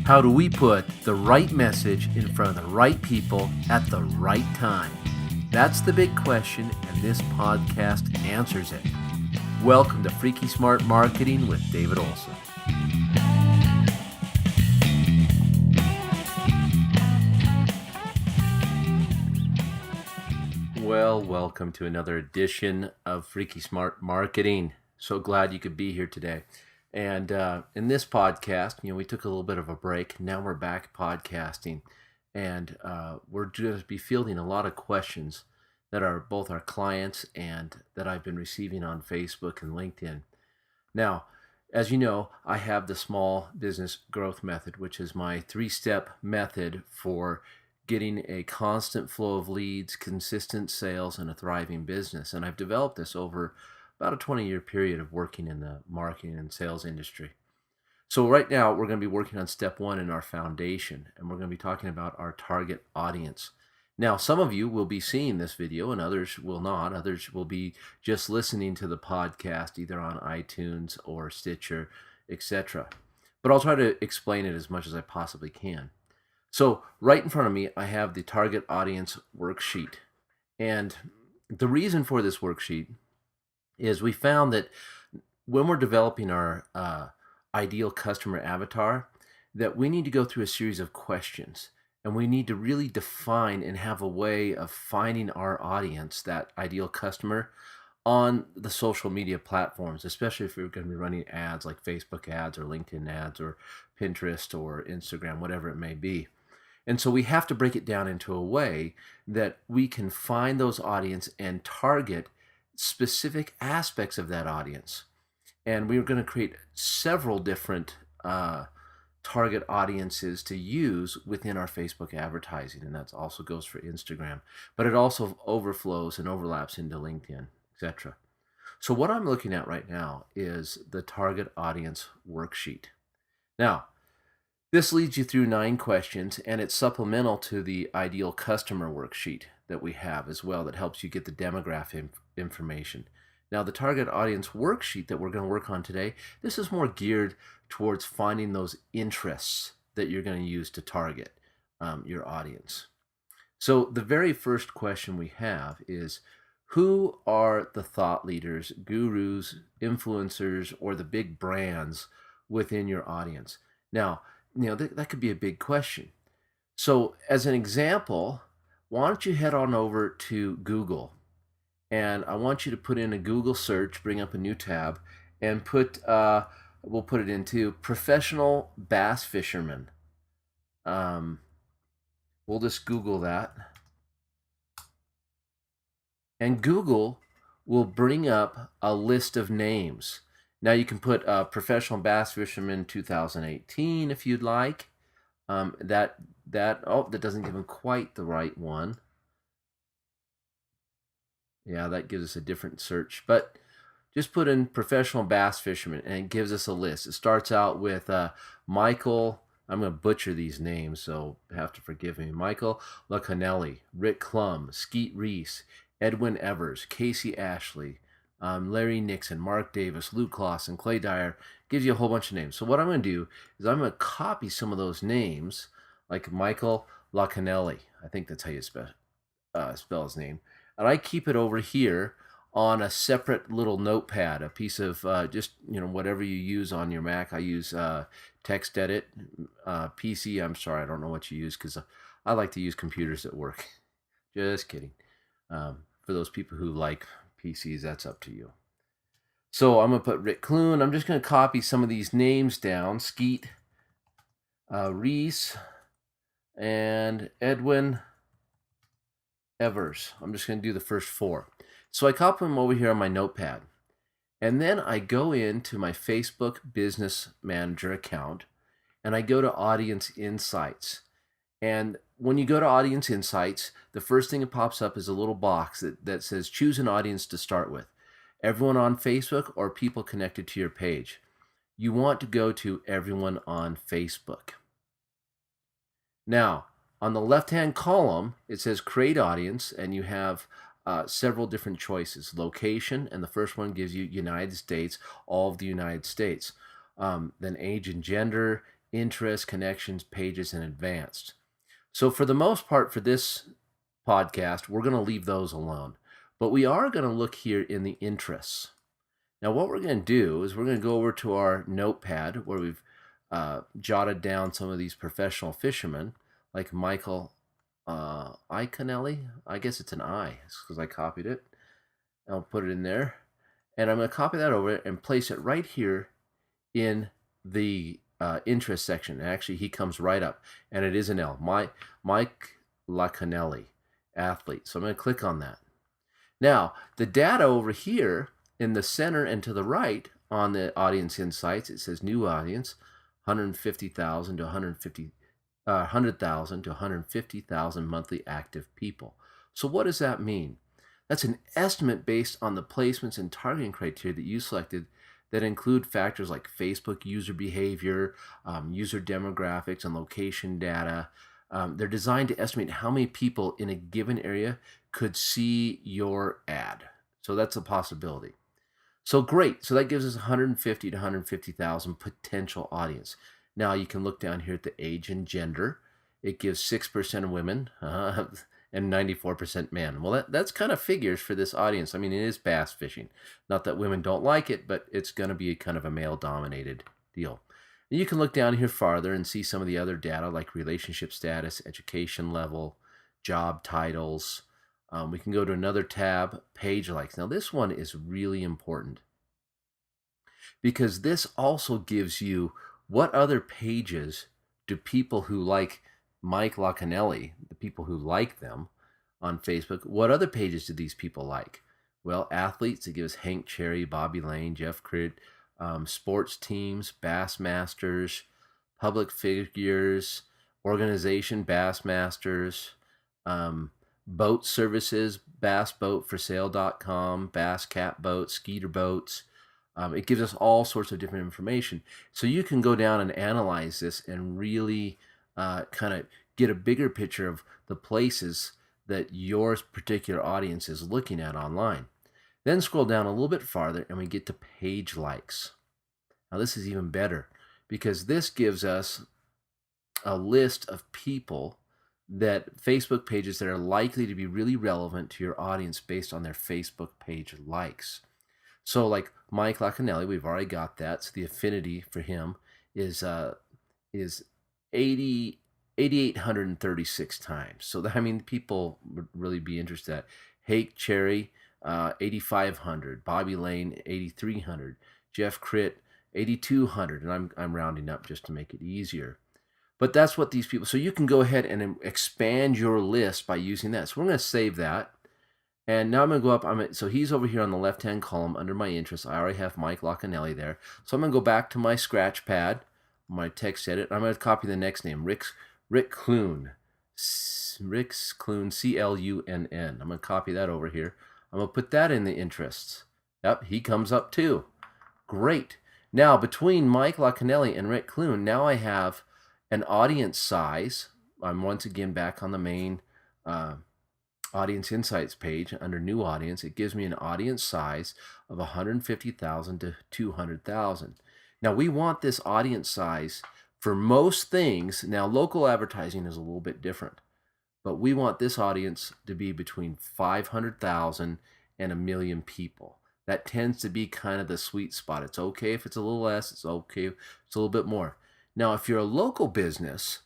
How do we put the right message in front of the right people at the right time? That's the big question, and this podcast answers it. Welcome to Freaky Smart Marketing with David Olson. Well, welcome to another edition of Freaky Smart Marketing. So glad you could be here today. And in this podcast, we took a little bit of a break. Now we're back podcasting, and we're going to be fielding a lot of questions that are both our clients and that I've been receiving on Facebook and LinkedIn. Now, as you know, I have the Small Business Growth Method, which is my 3-step method for getting a constant flow of leads, consistent sales, and a thriving business. And I've developed this over about a 20-year period of working in the marketing and sales industry. So right now, we're going to be working on step 1 in our foundation, and we're going to be talking about our target audience. Now, some of you will be seeing this video and others will not. Others will be just listening to the podcast either on iTunes or Stitcher, etc. But I'll try to explain it as much as I possibly can. So right in front of me, I have the target audience worksheet. And the reason for this worksheet is we found that when we're developing our ideal customer avatar, that we need to go through a series of questions. And we need to really define and have a way of finding our audience, that ideal customer, on the social media platforms, especially if we're going to be running ads like Facebook ads or LinkedIn ads or Pinterest or Instagram, whatever it may be. And so we have to break it down into a way that we can find those audience and target specific aspects of that audience. And we're going to create several different target audiences to use within our Facebook advertising, and that also goes for Instagram, but it also overflows and overlaps into LinkedIn, etc. So what I'm looking at right now is the target audience worksheet. Now, this leads you through 9 questions, and it's supplemental to the ideal customer worksheet that we have as well that helps you get the demographic information. Now, the target audience worksheet that we're going to work on today, this is more geared towards finding those interests that you're going to use to target your audience. So the very first question we have is, who are the thought leaders, gurus, influencers, or the big brands within your audience? Now, that could be a big question. So as an example, why don't you head on over to Google, and I want you to put in a Google search, bring up a new tab, and we'll put it into professional bass fisherman. We'll just Google that. And Google will bring up a list of names. Now you can put professional bass fisherman 2018 if you'd like. That doesn't give them quite the right one. Yeah, that gives us a different search. But just put in professional bass fisherman, and it gives us a list. It starts out with Michael. I'm going to butcher these names, so you have to forgive me. Michael Lacanelli, Rick Klum, Skeet Reese, Edwin Evers, Casey Ashley, Larry Nixon, Mark Davis, Luke Lawson, Clay Dyer. Gives you a whole bunch of names. So what I'm going to do is I'm going to copy some of those names, like Michael Lacanelli. I think that's how you spell his name. And I keep it over here on a separate little notepad, a piece of just whatever you use on your Mac. I use TextEdit, PC. I'm sorry, I don't know what you use because I like to use computers at work. Just kidding. For those people who like PCs, that's up to you. So I'm going to put Rick Clune. I'm just going to copy some of these names down. Skeet Reese and Edwin Evers. I'm just going to do the first 4. So I copy them over here on my notepad. And then I go into my Facebook Business Manager account and I go to Audience Insights. And when you go to Audience Insights, the first thing that pops up is a little box that says choose an audience to start with. Everyone on Facebook or people connected to your page. You want to go to everyone on Facebook. Now, on the left-hand column, it says create audience, and you have several different choices. Location, and the first one gives you United States, all of the United States. Then age and gender, interests, connections, pages, and advanced. So for the most part for this podcast, we're going to leave those alone. But we are going to look here in the interests. Now what we're going to do is we're going to go over to our notepad where we've jotted down some of these professional fishermen like Michael Iaconelli. I guess it's an I because I copied it. I'll put it in there. And I'm going to copy that over and place it right here in the interest section. Actually, he comes right up, and it is an L. Mike Iaconelli, athlete. So I'm going to click on that. Now, the data over here in the center and to the right on the audience insights, it says new audience, 150,000 to 100,000 to 150,000 monthly active people. So what does that mean? That's an estimate based on the placements and targeting criteria that you selected that include factors like Facebook user behavior, user demographics, and location data. They're designed to estimate how many people in a given area could see your ad. So that's a possibility. So great. So that gives us 150 to 150,000 potential audience. Now you can look down here at the age and gender. It gives 6% of women and 94% men. Well, that's kind of figures for this audience. I mean, it is bass fishing. Not that women don't like it, but it's going to be kind of a male-dominated deal. And you can look down here farther and see some of the other data like relationship status, education level, job titles. We can go to another tab, page likes. Now this one is really important because this also gives you what other pages do people who like Mike Iaconelli, the people who like them on Facebook, what other pages do these people like? Well, athletes, it gives Hank Cherry, Bobby Lane, Jeff Critt, sports teams, Bassmasters, public figures, organization, Bassmasters, boat services, bassboatforsale.com, Bass Cat Boats, Skeeter Boats. It gives us all sorts of different information. So you can go down and analyze this and really kind of get a bigger picture of the places that your particular audience is looking at online. Then scroll down a little bit farther and we get to page likes. Now this is even better because this gives us a list of people that Facebook pages that are likely to be really relevant to your audience based on their Facebook page likes. So like Mike Iaconelli, we've already got that. So the affinity for him is 8,836 times. So that, I mean, people would really be interested in that. Hank Cherry, 8,500. Bobby Lane, 8,300. Jeff Critt, 8,200. And I'm rounding up just to make it easier. But that's what these people, so you can go ahead and expand your list by using that. So we're going to save that. And now I'm going to go up. So he's over here on the left-hand column under my interests. I already have Mike Iaconelli there. So I'm going to go back to my scratch pad, my text edit. I'm going to copy the next name, Rick Clune. Rick Clune, Clunn. I'm going to copy that over here. I'm going to put that in the interests. Yep, he comes up too. Great. Now, between Mike Iaconelli and Rick Clune, now I have an audience size. I'm once again back on the main audience insights page under new audience. It gives me an audience size of 150,000 to 200,000. Now we want this audience size for most things. Now local advertising is a little bit different, but we want this audience to be between 500,000 and 1 million people. That tends to be kind of the sweet spot. It's okay if it's a little less, it's okay if it's a little bit more. Now if you're a local business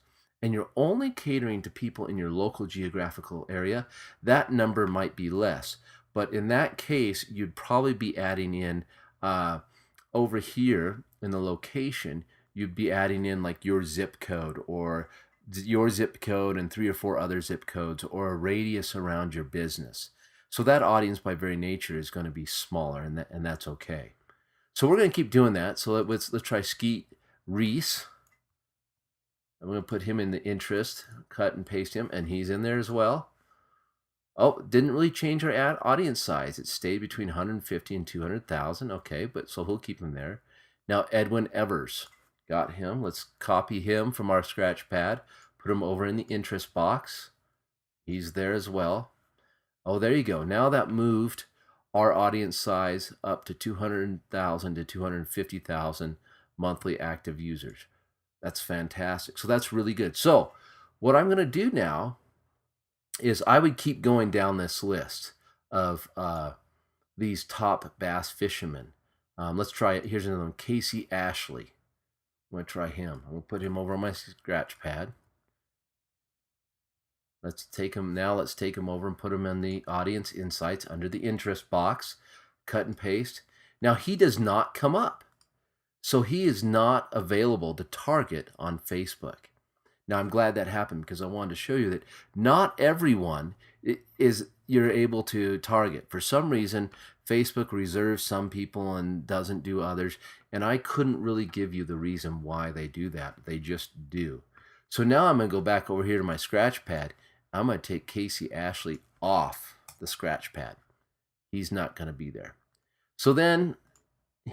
and you're only catering to people in your local geographical area, that number might be less. But in that case, you'd probably be adding in over here in the location, you'd be adding in like your zip code or your zip code and 3 or 4 other zip codes or a radius around your business. So that audience by very nature is going to be smaller, and that's okay. So we're going to keep doing that. So let's try Skeet Reese. I'm going to put him in the interest, cut and paste him, and he's in there as well. Oh, didn't really change our ad audience size. It stayed between 150 and 200,000. Okay, but so we'll keep him there. Now, Edwin Evers, got him. Let's copy him from our scratch pad, put him over in the interest box. He's there as well. Oh, there you go. Now that moved our audience size up to 200,000 to 250,000 monthly active users. That's fantastic. So that's really good. So what I'm going to do now is I would keep going down this list of these top bass fishermen. Let's try it. Here's another one, Casey Ashley. I'm going to try him. I'm going to put him over on my scratch pad. Let's take him over and put him in the audience insights under the interest box. Cut and paste. Now he does not come up. So he is not available to target on Facebook. Now I'm glad that happened because I wanted to show you that not everyone is you're able to target. For some reason, Facebook reserves some people and doesn't do others. And I couldn't really give you the reason why they do that. They just do. So now I'm going to go back over here to my scratch pad. I'm going to take Casey Ashley off the scratch pad. He's not going to be there. So then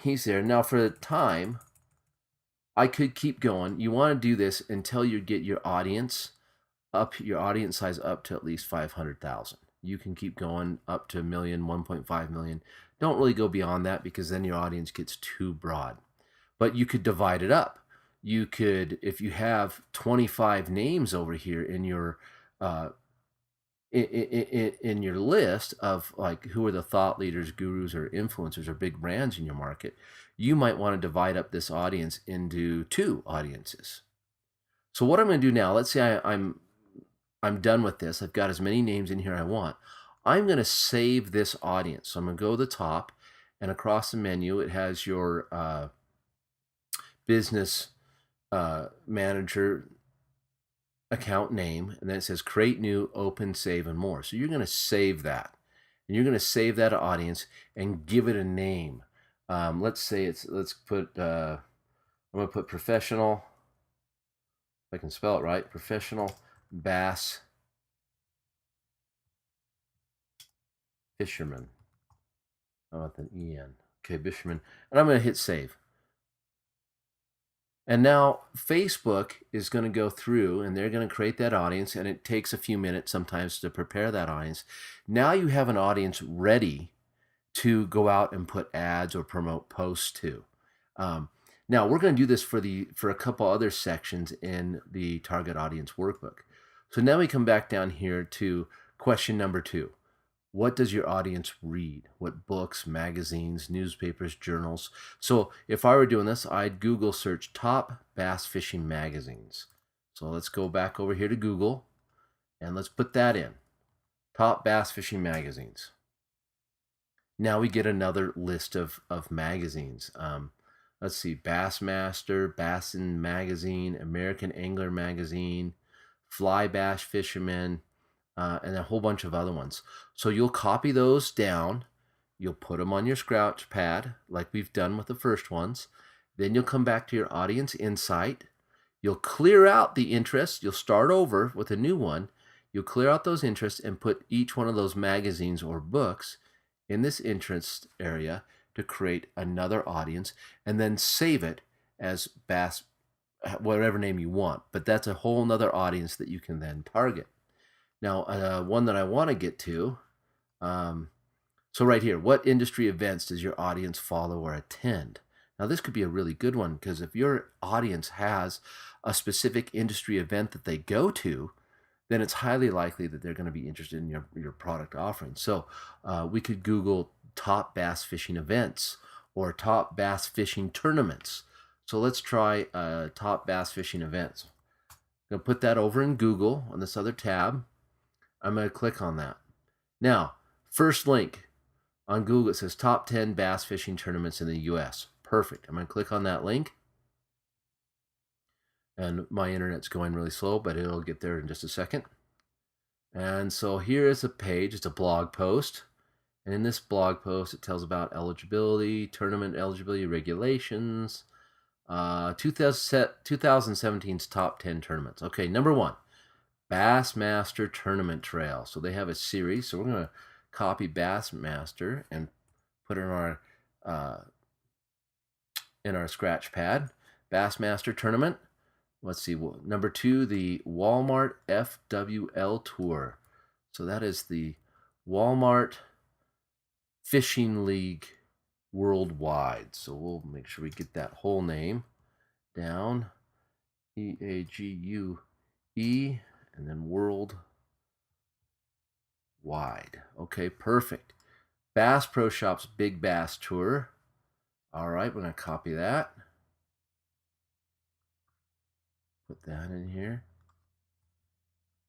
he's there. Now for the time, I could keep going. You want to do this until you get your audience size up to at least 500,000. You can keep going up to 1 million, 1.5 million. Don't really go beyond that because then your audience gets too broad. But you could divide it up. You could, if you have 25 names over here in your in your list of like who are the thought leaders, gurus, or influencers or big brands in your market, you might want to divide up this audience into 2 audiences. So what I'm going to do now, let's say I'm done with this. I've got as many names in here I want. I'm going to save this audience. So I'm going to go to the top, and across the menu it has your business manager account name, and then it says create new, open, save, and more. So you're going to save that, and you're going to save that audience and give it a name. Let's say let's put I'm going to put professional, if I can spell it right, professional bass fisherman. How about the EN? Okay, fisherman, and I'm going to hit save. And now Facebook is going to go through and they're going to create that audience, and it takes a few minutes sometimes to prepare that audience. Now you have an audience ready to go out and put ads or promote posts to. Now we're going to do this for a couple other sections in the target audience workbook. So now we come back down here to question number 2. What does your audience read? What books, magazines, newspapers, journals? So if I were doing this, I'd Google search top bass fishing magazines. So let's go back over here to Google and let's put that in. Top bass fishing magazines. Now we get another list of magazines. Let's see, Bassmaster, Bassin Magazine, American Angler Magazine, Fly Bass Fisherman, and a whole bunch of other ones. So you'll copy those down, you'll put them on your scratch pad like we've done with the first ones. Then you'll come back to your audience insight. You'll clear out the interests. You'll start over with a new one. You'll clear out those interests and put each one of those magazines or books in this interest area to create another audience, and then save it as bass, whatever name you want. But that's a whole nother audience that you can then target. Now, one that I want to get to, so right here, what industry events does your audience follow or attend? Now, this could be a really good one because if your audience has a specific industry event that they go to, then it's highly likely that they're going to be interested in your product offering. So we could Google top bass fishing events or top bass fishing tournaments. So let's try top bass fishing events. I'm going to put that over in Google on this other tab. I'm going to click on that. Now, first link on Google, it says top 10 bass fishing tournaments in the US. Perfect. I'm going to click on that link. And my internet's going really slow, but it'll get there in just a second. And so here is a page. It's a blog post. And in this blog post, it tells about eligibility, tournament eligibility regulations, 2017's top 10 tournaments. Okay, number 1. Bassmaster Tournament Trail. So they have a series. So we're going to copy Bassmaster and put it in our scratch pad. Bassmaster Tournament. Let's see. Number 2, the Walmart FWL Tour. So that is the Walmart Fishing League Worldwide. So we'll make sure we get that whole name down. EAGUE, and then worldwide. Okay, perfect. Bass Pro Shops Big Bass Tour. All right, we're going to copy that. Put that in here.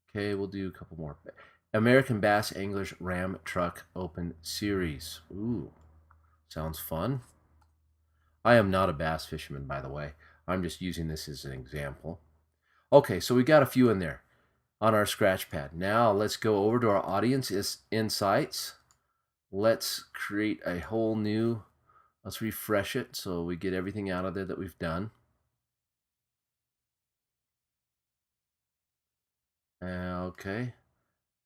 Okay, we'll do a couple more. American Bass Anglers Ram Truck Open Series. Ooh, sounds fun. I am not a bass fisherman, by the way. I'm just using this as an example. Okay, so we got a few in there on our scratch pad. Now let's go over to our audience insights. Let's create a whole new, let's refresh it so we get everything out of there that we've done. Okay,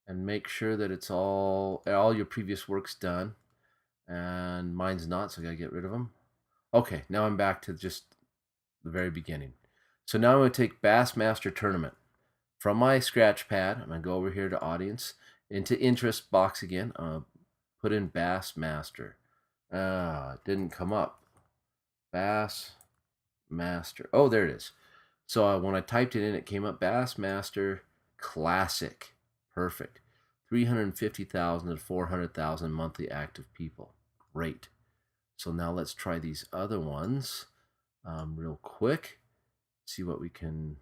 and make sure that it's all your previous work's done, and mine's not, so I gotta get rid of them. Okay, now I'm back to just the very beginning. So now I'm going to take Bassmaster Tournament from my scratch pad. I'm going to go over here to audience, into interest box again. Put in Bassmaster. It didn't come up. Bassmaster. Oh, there it is. So when I typed it in, it came up Bassmaster Classic. Perfect. 350,000 to 400,000 monthly active people. Great. So now let's try these other ones real quick. See what we can.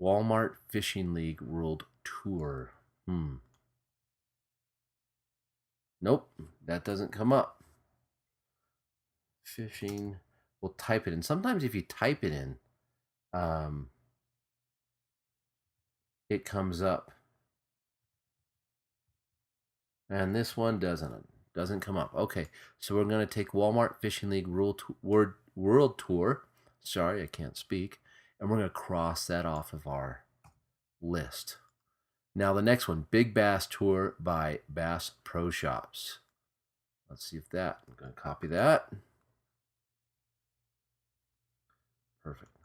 Walmart Fishing League World Tour. Nope, that doesn't come up. Fishing. We'll type it in. Sometimes if you type it in, it comes up. And this one doesn't come up. Okay, so we're going to take Walmart Fishing League World Tour. Sorry, I can't speak. And we're going to cross that off of our list. Now the next one, Big Bass Tour by Bass Pro Shops. Let's see if that, I'm going to copy that. Perfect.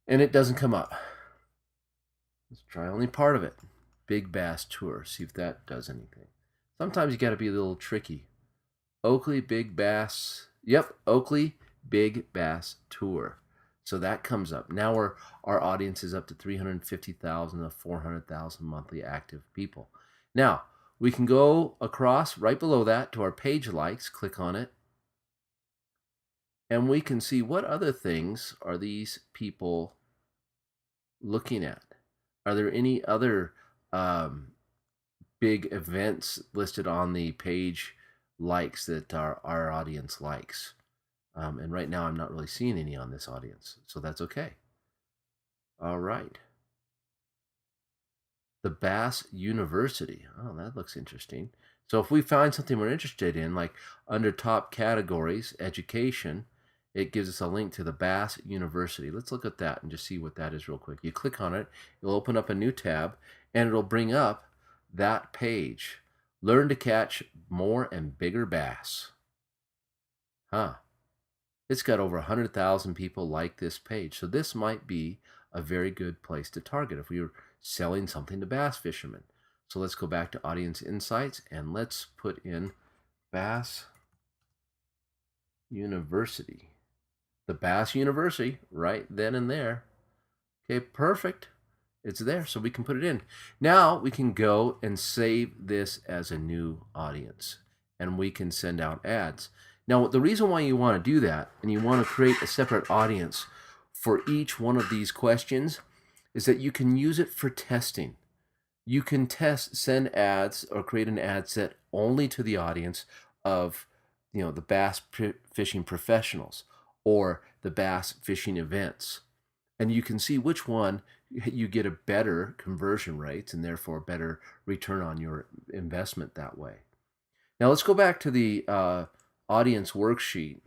And it doesn't come up. Let's try only part of it. Big Bass Tour. See if that does anything. Sometimes you got to be a little tricky. Oakley Big Bass. Yep, Oakley Big Bass Tour. So that comes up. Now our audience is up to 350,000 to 400,000 monthly active people. Now, we can go across right below that to our page likes, click on it, and we can see what other things are these people looking at. Are there any other big events listed on the page likes that our audience likes? And right now I'm not really seeing any on this audience, so that's okay. All right. The Bass University. Oh, that looks interesting. So if we find something we're interested in, like under top categories, education, it gives us a link to the Bass University. Let's look at that and just see what that is real quick. You click on it, it'll open up a new tab, and it'll bring up that page. Learn to catch more and bigger bass. It's got over 100,000 people like this page. So this might be a very good place to target if we were selling something to bass fishermen. So let's go back to Audience Insights and let's put in Bass University. The Bass University right then and there. Okay, perfect. It's there, so we can put it in. Now we can go and save this as a new audience, and we can send out ads. Now, the reason why you want to do that, and you want to create a separate audience for each one of these questions, is that you can use it for testing. You can send ads or create an ad set only to the audience of, the bass fishing professionals or the bass fishing events. And you can see which one you get a better conversion rate and therefore better return on your investment that way. Now let's go back to the audience worksheet.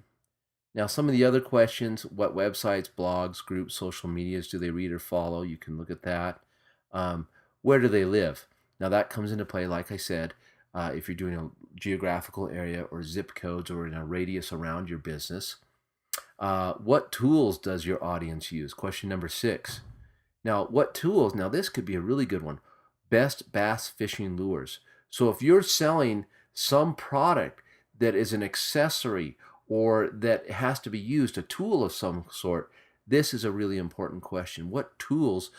Now some of the other questions, what websites, blogs, groups, social medias do they read or follow? You can look at that. Where do they live? Now that comes into play, like I said, if you're doing a geographical area or zip codes or in a radius around your business. What tools does your audience use? Question number 6. Now, what tools? Now, this could be a really good one. Best bass fishing lures. So, if you're selling some product that is an accessory or that has to be used, a tool of some sort, this is a really important question. What tools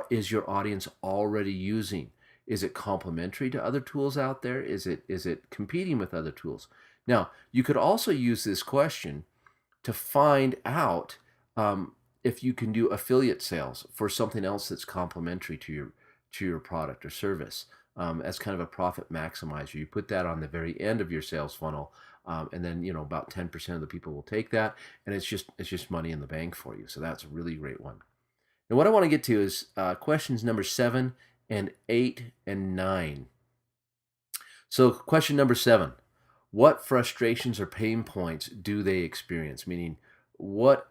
is your audience already using? Is it complementary to other tools out there? Is it competing with other tools? Now, you could also use this question to find out if you can do affiliate sales for something else that's complementary to your product or service, as kind of a profit maximizer. You put that on the very end of your sales funnel, and then about 10% of the people will take that, and it's just money in the bank for you. So that's a really great one. And what I want to get to is questions number 7 and 8 and 9. So question number 7. What frustrations or pain points do they experience? Meaning, what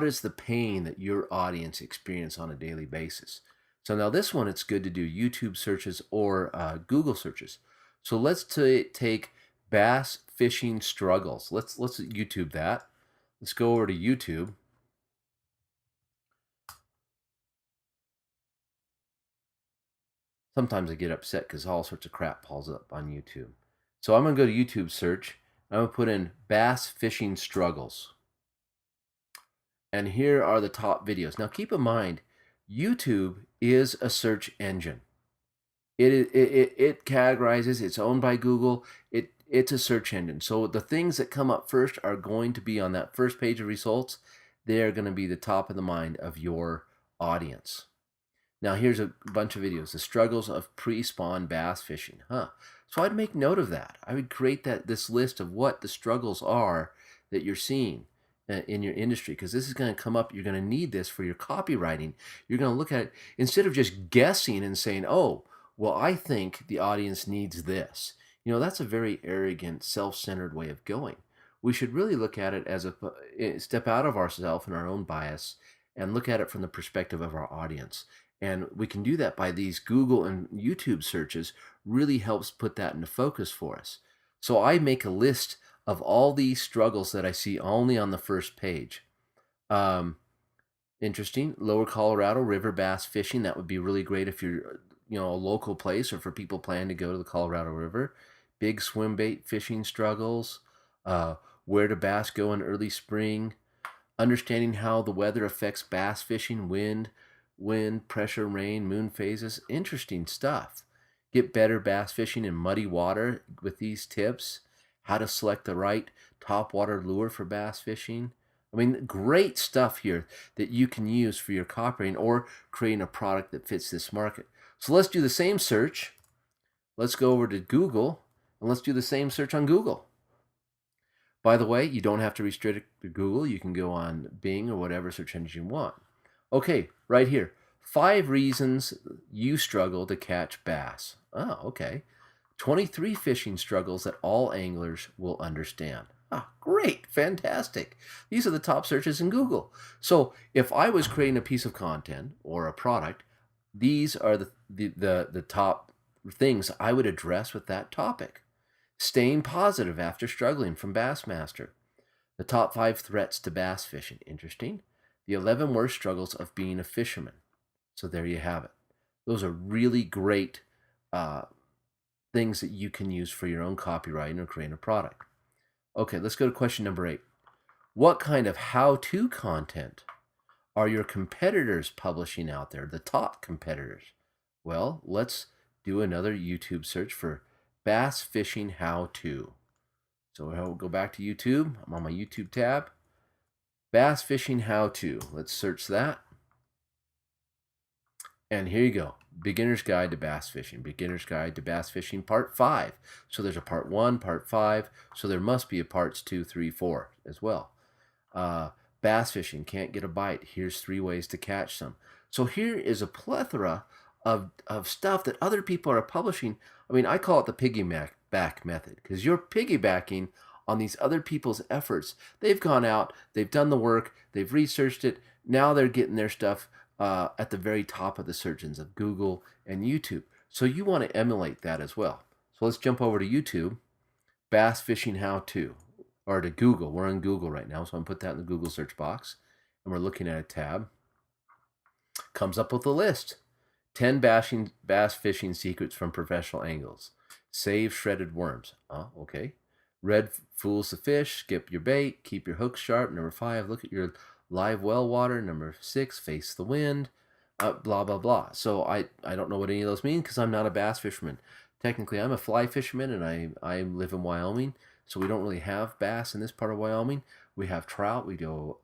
is the pain that your audience experience on a daily basis? So now this one, it's good to do YouTube searches or Google searches. So let's take bass fishing struggles. Let's YouTube that. Let's go over to YouTube. Sometimes I get upset because all sorts of crap pulls up on YouTube. So I'm going to go to YouTube search. I'm going to put in bass fishing struggles. And here are the top videos. Now keep in mind, YouTube is a search engine. It categorizes, it's owned by Google. It's a search engine. So the things that come up first are going to be on that first page of results. They're going to be the top of the mind of your audience. Now here's a bunch of videos, the struggles of pre-spawn bass fishing. So I'd make note of that. I would create this list of what the struggles are that you're seeing in your industry, because this is going to come up. You're going to need this for your copywriting. You're going to look at it instead of just guessing and saying, oh, well, I think the audience needs this. That's a very arrogant, self-centered way of going. We should really look at it as a step out of ourselves and our own bias and look at it from the perspective of our audience. And we can do that by these Google and YouTube searches. Really helps put that into focus for us. So I make a list of all these struggles that I see only on the first page. Interesting. Lower Colorado river bass fishing. That would be really great if you're a local place or for people planning to go to the Colorado River. Big swim bait fishing struggles. Where do bass go in early spring? Understanding how the weather affects bass fishing, wind, pressure, rain, moon phases. Interesting stuff. Get better bass fishing in muddy water with these tips. How to select the right topwater lure for bass fishing. I mean, great stuff here that you can use for your copywriting or creating a product that fits this market. So let's do the same search. Let's go over to Google and let's do the same search on Google. By the way, you don't have to restrict it to Google. You can go on Bing or whatever search engine you want. Okay, right here. 5 reasons you struggle to catch bass. Oh, okay. 23 fishing struggles that all anglers will understand. Great, fantastic. These are the top searches in Google. So if I was creating a piece of content or a product, these are the top things I would address with that topic. Staying positive after struggling from Bassmaster. The top 5 threats to bass fishing. Interesting. The 11 worst struggles of being a fisherman. So there you have it. Those are really great things that you can use for your own copywriting or creating a product. Okay, let's go to question number 8. What kind of how-to content are your competitors publishing out there, the top competitors? Well, let's do another YouTube search for bass fishing how-to. So I'll go back to YouTube. I'm on my YouTube tab. Bass fishing how-to. Let's search that. And here you go. Beginner's Guide to Bass Fishing. Beginner's Guide to Bass Fishing Part 5. So there's a Part 1, Part 5. So there must be a Parts 2, 3, 4 as well. Bass fishing, can't get a bite. Here's 3 ways to catch some. So here is a plethora of stuff that other people are publishing. I mean, I call it the piggyback method, because you're piggybacking on these other people's efforts. They've gone out, they've done the work, they've researched it. Now they're getting their stuff at the very top of the search engines of Google and YouTube. So you want to emulate that as well. So let's jump over to YouTube, bass fishing how-to, or to Google. We're on Google right now, so I'm going to put that in the Google search box, and we're looking at a tab. comes up with a list. 10 bass fishing secrets from professional angles. Save shredded worms. Oh, okay. Red fools the fish. Skip your bait. Keep your hook sharp. Number 5, look at your live well water. Number 6, face the wind. Blah, blah, blah. So I don't know what any of those mean because I'm not a bass fisherman. Technically, I'm a fly fisherman, and I live in Wyoming, so we don't really have bass in this part of Wyoming. We have trout. We go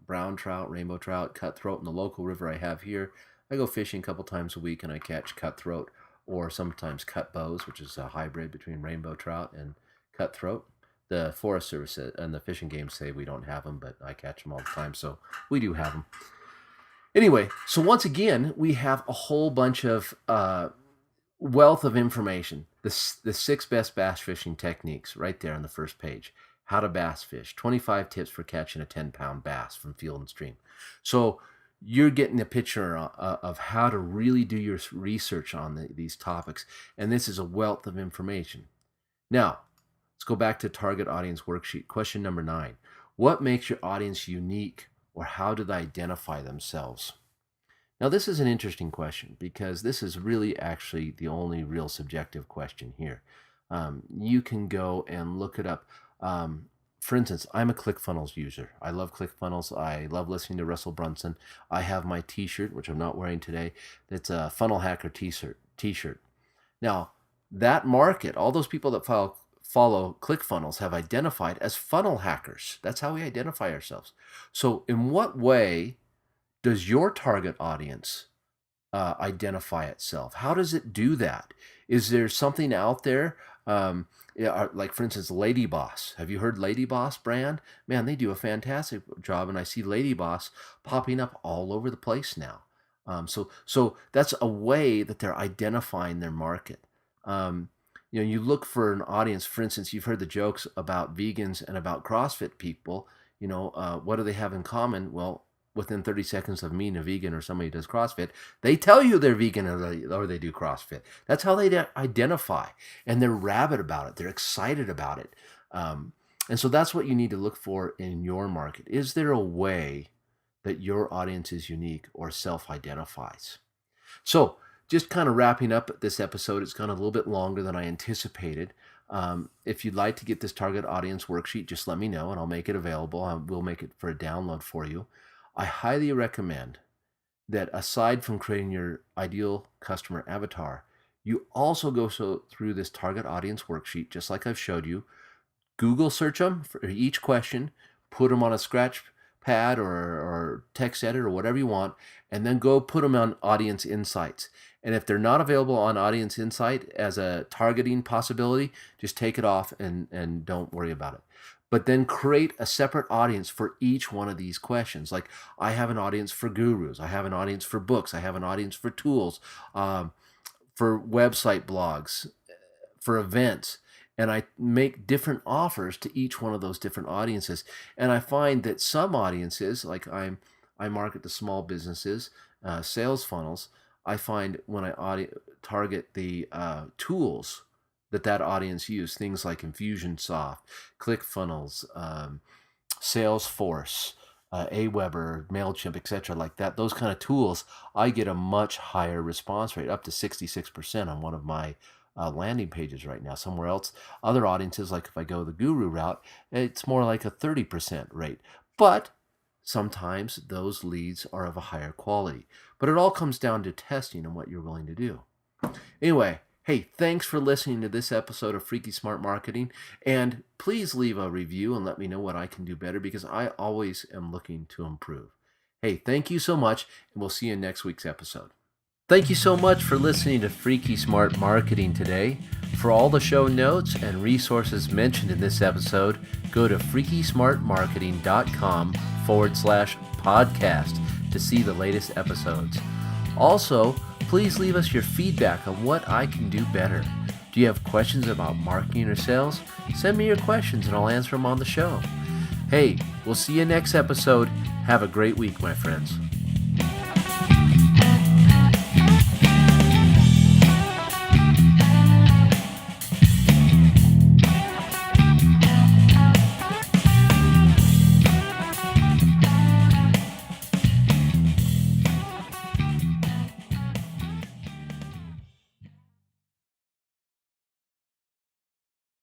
brown trout, rainbow trout, cutthroat in the local river I have here. I go fishing a couple times a week, and I catch cutthroat or sometimes cutbows, which is a hybrid between rainbow trout and cutthroat. The Forest Service and the fishing games say we don't have them, but I catch them all the time, so we do have them. Anyway, so once again, we have a whole bunch of wealth of information. The 6 best bass fishing techniques right there on the first page. How to bass fish. 25 tips for catching a 10-pound bass from field and stream. So you're getting a picture of how to really do your research on these topics. And this is a wealth of information. Now, let's go back to target audience worksheet. Question number 9. What makes your audience unique, or how do they identify themselves? Now, this is an interesting question because this is really actually the only real subjective question here. You can go and look it up. For instance, I'm a ClickFunnels user. I love ClickFunnels. I love listening to Russell Brunson. I have my t-shirt, which I'm not wearing today, that's a Funnel Hacker t-shirt. Now, that market, all those people that follow ClickFunnels have identified as funnel hackers. That's how we identify ourselves. So in what way does your target audience identify itself? How does it do that? Is there something out there? Like, for instance, Lady Boss. Have you heard Lady Boss brand? Man, they do a fantastic job, and I see Lady Boss popping up all over the place now. So that's a way that they're identifying their market. You look for an audience. For instance, you've heard the jokes about vegans and about CrossFit people. What do they have in common? Well, within 30 seconds of meeting a vegan or somebody who does CrossFit, they tell you they're vegan or they do CrossFit. That's how they identify. And they're rabid about it. They're excited about it. And so that's what you need to look for in your market. Is there a way that your audience is unique or self-identifies? So just kind of wrapping up this episode, it's gone a little bit longer than I anticipated. If you'd like to get this target audience worksheet, just let me know and I'll make it available. We'll make it for a download for you. I highly recommend that aside from creating your ideal customer avatar, you also go through this target audience worksheet, just like I've showed you. Google search them for each question, put them on a scratch pad or text editor or whatever you want, and then go put them on Audience Insights. And if they're not available on Audience Insight as a targeting possibility, just take it off and don't worry about it. But then create a separate audience for each one of these questions. Like, I have an audience for gurus. I have an audience for books. I have an audience for tools, for website blogs, for events. And I make different offers to each one of those different audiences. And I find that some audiences, like I market to small businesses, sales funnels, I find when I target the tools that audience use, things like Infusionsoft, ClickFunnels, Salesforce, Aweber, MailChimp, etc., like that, those kind of tools, I get a much higher response rate, up to 66% on one of my landing pages right now. Somewhere else, other audiences, like if I go the guru route, it's more like a 30% rate. But sometimes those leads are of a higher quality. But it all comes down to testing and what you're willing to do. Anyway, hey, thanks for listening to this episode of Freaky Smart Marketing. And please leave a review and let me know what I can do better, because I always am looking to improve. Hey, thank you so much, and we'll see you in next week's episode. Thank you so much for listening to Freaky Smart Marketing today. For all the show notes and resources mentioned in this episode, go to freakysmartmarketing.com/podcast to see the latest episodes. Also, please leave us your feedback on what I can do better. Do you have questions about marketing or sales? Send me your questions and I'll answer them on the show. Hey, we'll see you next episode. Have a great week, my friends.